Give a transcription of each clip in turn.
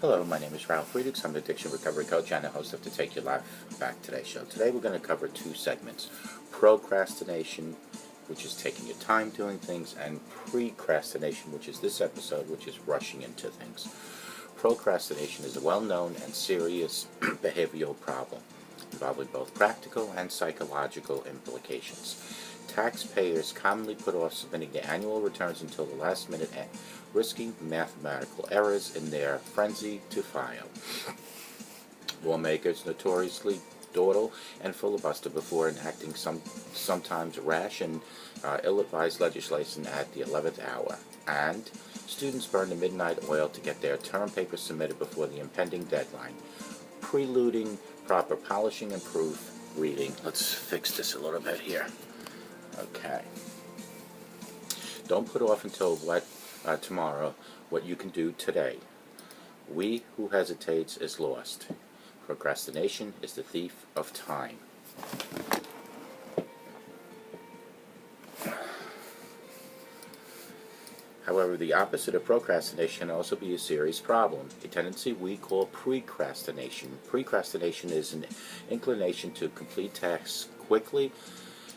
Hello, my name is Ralf Friedrichs. I'm an addiction recovery coach and the host of the Take Your Life Back Today show. Today we're going to cover two segments: procrastination, which is taking your time doing things, and precrastination, which is this episode, which is rushing into things. Procrastination is a well-known and serious behavioral problem involving both practical and psychological implications. Taxpayers commonly put off submitting their annual returns until the last minute, risking mathematical errors in their frenzy to file. Lawmakers notoriously dawdle and filibuster before enacting sometimes rash and ill-advised legislation at the 11th hour. And students burn the midnight oil to get their term papers submitted before the impending deadline, preluding proper polishing and proofreading. Let's fix this a little bit here. Okay. Don't put off until tomorrow what you can do today. We who hesitates is lost. Procrastination is the thief of time. However, the opposite of procrastination can also be a serious problem, a tendency we call pre-crastination. Pre-crastination is an inclination to complete tasks quickly,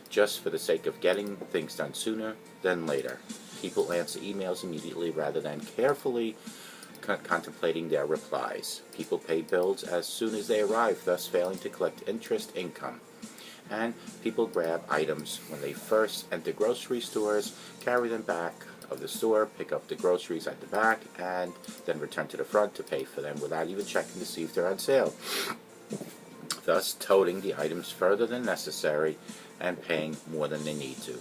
just for the sake of getting things done sooner than later. People answer emails immediately rather than carefully contemplating their replies. People pay bills as soon as they arrive, thus failing to collect interest income. And people grab items when they first enter grocery stores, carry them back of the store, pick up the groceries at the back, and then return to the front to pay for them without even checking to see if they're on sale, thus toting the items further than necessary and paying more than they need to.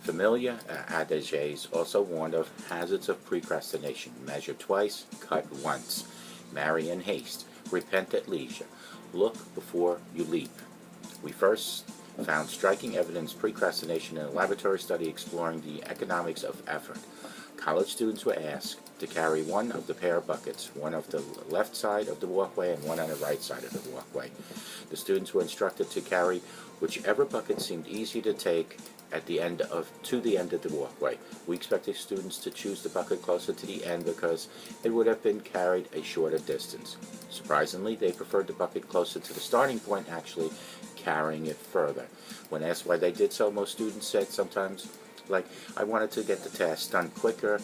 Familiar adages also warned of hazards of procrastination: measure twice, cut once, marry in haste, repent at leisure, look before you leap. We first found striking evidence of procrastination in a laboratory study exploring the economics of effort. College students were asked to carry one of the pair of buckets, one on the left side of the walkway and one on the right side of the walkway. The students were instructed to carry whichever bucket seemed easy to take to the end of the walkway. We expected students to choose the bucket closer to the end because it would have been carried a shorter distance. Surprisingly, they preferred the bucket closer to the starting point, actually carrying it further. When asked why they did so, most students said sometimes, like, I wanted to get the task done quicker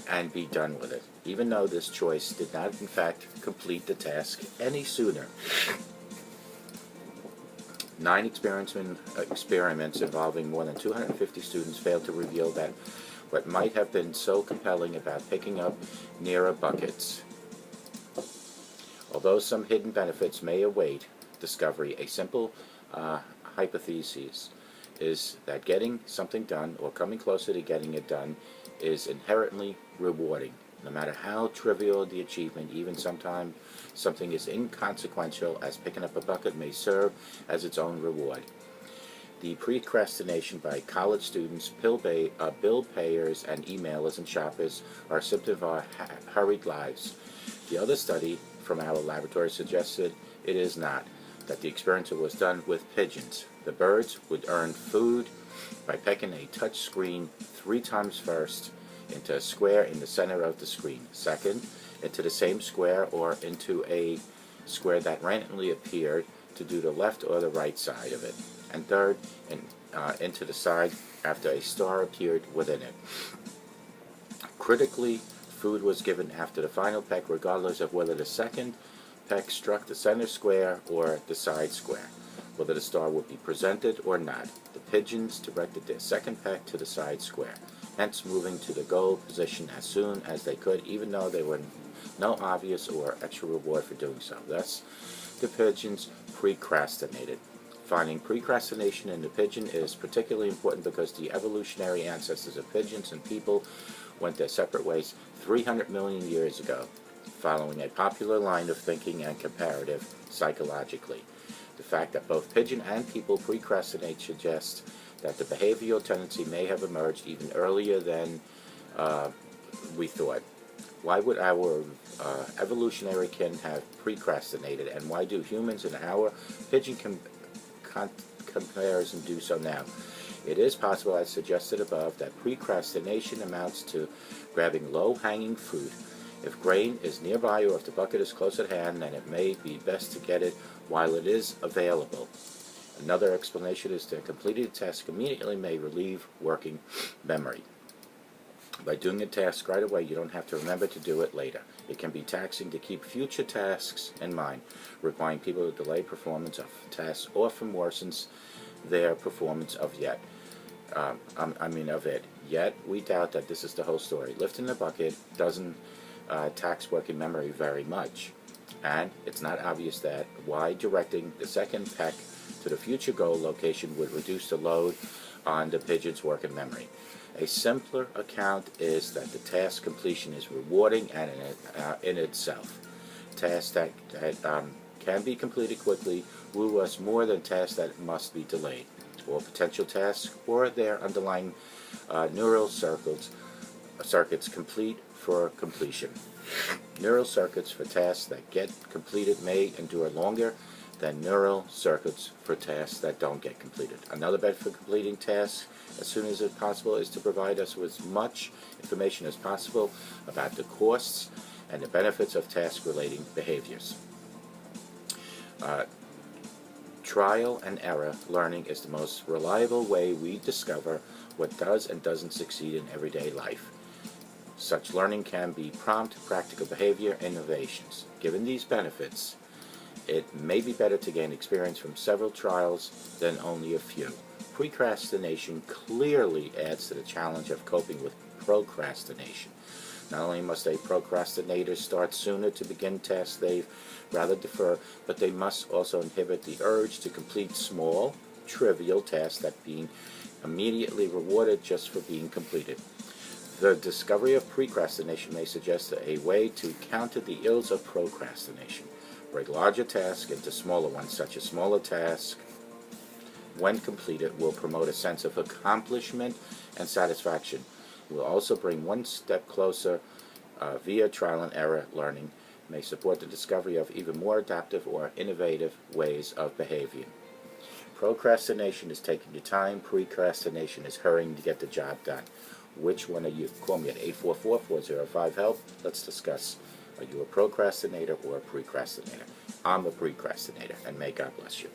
and be done with it, even though this choice did not in fact complete the task any sooner. 9 experiments involving more than 250 students failed to reveal that what might have been so compelling about picking up nearer buckets. Although some hidden benefits may await discovery, a simple hypothesis is that getting something done, or coming closer to getting it done, is inherently rewarding. No matter how trivial the achievement, even sometimes something as inconsequential as picking up a bucket may serve as its own reward. The procrastination by college students, bill payers, and emailers and shoppers are a symptom of our hurried lives. The other study from our laboratory suggested it is not, that the experiment was done with pigeons. The birds would earn food by pecking a touch screen 3 times first into a square in the center of the screen, second into the same square or into a square that randomly appeared to do the left or the right side of it, and third into the side after a star appeared within it. Critically, food was given after the final peck regardless of whether the second peck struck the center square or the side square, whether the star would be presented or not. The pigeons directed their second peck to the side square, hence moving to the goal position as soon as they could, even though there were no obvious or extra reward for doing so. Thus, the pigeons procrastinated. Finding procrastination in the pigeon is particularly important because the evolutionary ancestors of pigeons and people went their separate ways 300 million years ago, following a popular line of thinking and comparative psychologically. The fact that both pigeon and people procrastinate suggests that the behavioral tendency may have emerged even earlier than we thought. Why would our evolutionary kin have procrastinated, and why do humans in our pigeon comparison do so now? It is possible, as suggested above, that procrastination amounts to grabbing low-hanging fruit If grain is nearby or if the bucket is close at hand, then it may be best to get it while it is available. Another explanation is that completing a task immediately may relieve working memory. By doing a task right away, you don't have to remember to do it later. It can be taxing to keep future tasks in mind, requiring people to delay performance of tasks often worsens their performance of it. Yet, we doubt that this is the whole story. Lifting the bucket doesn't tax working memory very much, and it's not obvious that why directing the second peck to the future goal location would reduce the load on the pigeon's working memory. A simpler account is that the task completion is rewarding and in itself. Tasks that can be completed quickly woo us more than tasks that must be delayed. All potential tasks or their underlying neural circuits complete for completion. Neural circuits for tasks that get completed may endure longer than neural circuits for tasks that don't get completed. Another benefit for completing tasks as soon as it's possible is to provide us with as much information as possible about the costs and the benefits of task-relating behaviors. Trial and error learning is the most reliable way we discover what does and doesn't succeed in everyday life. Such learning can be prompt, practical behavior innovations. Given these benefits, it may be better to gain experience from several trials than only a few. Pre-crastination clearly adds to the challenge of coping with procrastination. Not only must a procrastinator start sooner to begin tasks they'd rather defer, but they must also inhibit the urge to complete small, trivial tasks that being immediately rewarded just for being completed. The discovery of pre-crastination may suggest a way to counter the ills of procrastination. Break larger tasks into smaller ones. Such a smaller task, when completed, will promote a sense of accomplishment and satisfaction. It will also bring one step closer via trial and error learning, may support the discovery of even more adaptive or innovative ways of behaving. Procrastination is taking your time. Pre-crastination is hurrying to get the job done. Which one are you? Call me at 844-405-HELP. Let's discuss. Are you a procrastinator or a precrastinator? I'm a precrastinator, and may God bless you.